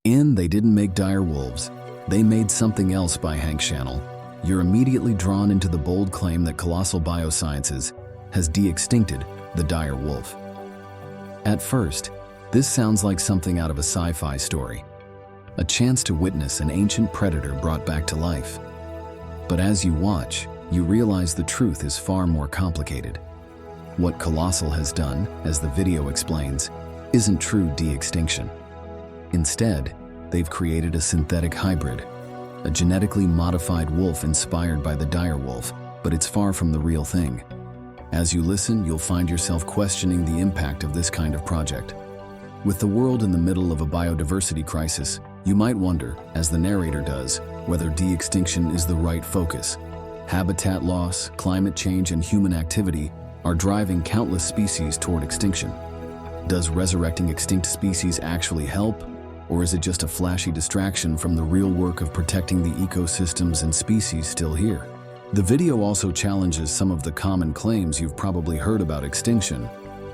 In They Didn't Make Dire Wolves, They Made Something Else by Hank Channel, you're immediately drawn into the bold claim that Colossal Biosciences has de-extincted the dire wolf. At first, this sounds like something out of a sci-fi story, a chance to witness an ancient predator brought back to life. But as you watch, you realize the truth is far more complicated. What Colossal has done, as the video explains, isn't true de-extinction. Instead, they've created a synthetic hybrid, a genetically modified wolf inspired by the dire wolf, but it's far from the real thing. As you listen, you'll find yourself questioning the impact of this kind of project. With the world in the middle of a biodiversity crisis, you might wonder, as the narrator does, whether de-extinction is the right focus. Habitat loss, climate change, and human activity are driving countless species toward extinction. Does resurrecting extinct species actually help? Or is it just a flashy distraction from the real work of protecting the ecosystems and species still here? The video also challenges some of the common claims you've probably heard about extinction.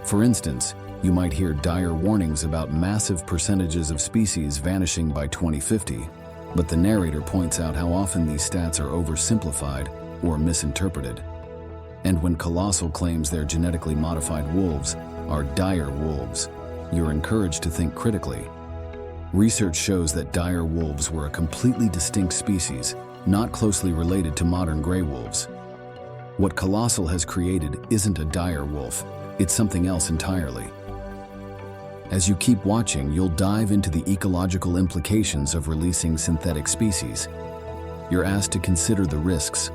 For instance, you might hear dire warnings about massive percentages of species vanishing by 2050, but the narrator points out how often these stats are oversimplified or misinterpreted. And when Colossal claims their genetically modified wolves are dire wolves, you're encouraged to think critically. Research shows that dire wolves were a completely distinct species, not closely related to modern gray wolves. What Colossal has created isn't a dire wolf, it's something else entirely. As you keep watching, you'll dive into the ecological implications of releasing synthetic species. You're asked to consider the risks.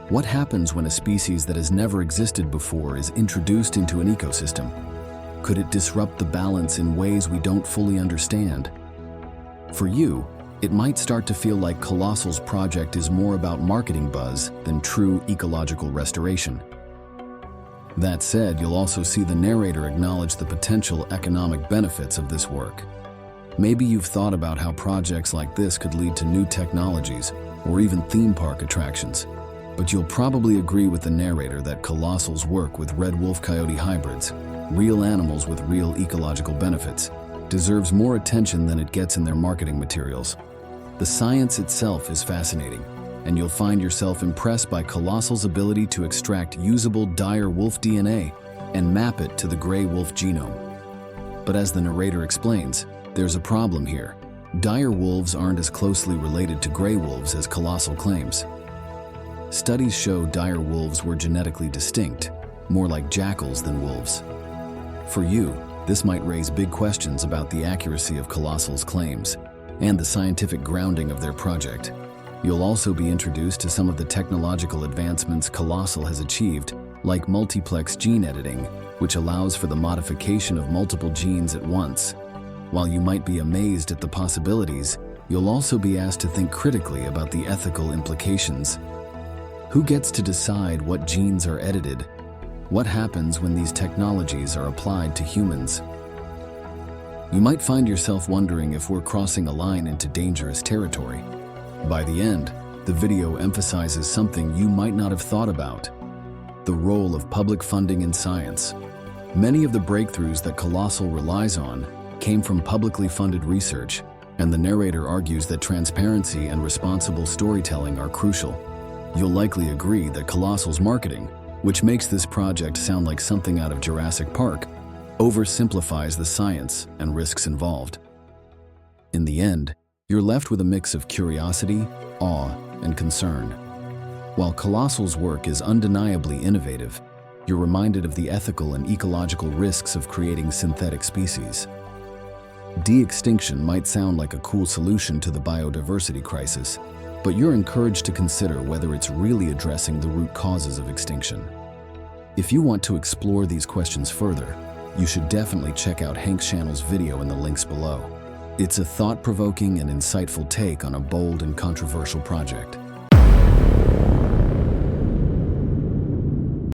What happens when a species that has never existed before is introduced into an ecosystem? Could it disrupt the balance in ways we don't fully understand? For you, it might start to feel like Colossal's project is more about marketing buzz than true ecological restoration. That said, you'll also see the narrator acknowledge the potential economic benefits of this work. Maybe you've thought about how projects like this could lead to new technologies or even theme park attractions, but you'll probably agree with the narrator that Colossal's work with red wolf-coyote hybrids, real animals with real ecological benefits, deserves more attention than it gets in their marketing materials. The science itself is fascinating, and you'll find yourself impressed by Colossal's ability to extract usable dire wolf DNA and map it to the gray wolf genome. But as the narrator explains, there's a problem here. Dire wolves aren't as closely related to gray wolves as Colossal claims. Studies show dire wolves were genetically distinct, more like jackals than wolves. For you, this might raise big questions about the accuracy of Colossal's claims and the scientific grounding of their project. You'll also be introduced to some of the technological advancements Colossal has achieved, like multiplex gene editing, which allows for the modification of multiple genes at once. While you might be amazed at the possibilities, you'll also be asked to think critically about the ethical implications. Who gets to decide what genes are edited? What happens when these technologies are applied to humans? You might find yourself wondering if we're crossing a line into dangerous territory. By the end, the video emphasizes something you might not have thought about: the role of public funding in science. Many of the breakthroughs that Colossal relies on came from publicly funded research, and the narrator argues that transparency and responsible storytelling are crucial. You'll likely agree that Colossal's marketing, which makes this project sound like something out of Jurassic Park, oversimplifies the science and risks involved. In the end, you're left with a mix of curiosity, awe, and concern. While Colossal's work is undeniably innovative, you're reminded of the ethical and ecological risks of creating synthetic species. De-extinction might sound like a cool solution to the biodiversity crisis, but you're encouraged to consider whether it's really addressing the root causes of extinction. If you want to explore these questions further, you should definitely check out Hank's channel's video in the links below. It's a thought-provoking and insightful take on a bold and controversial project.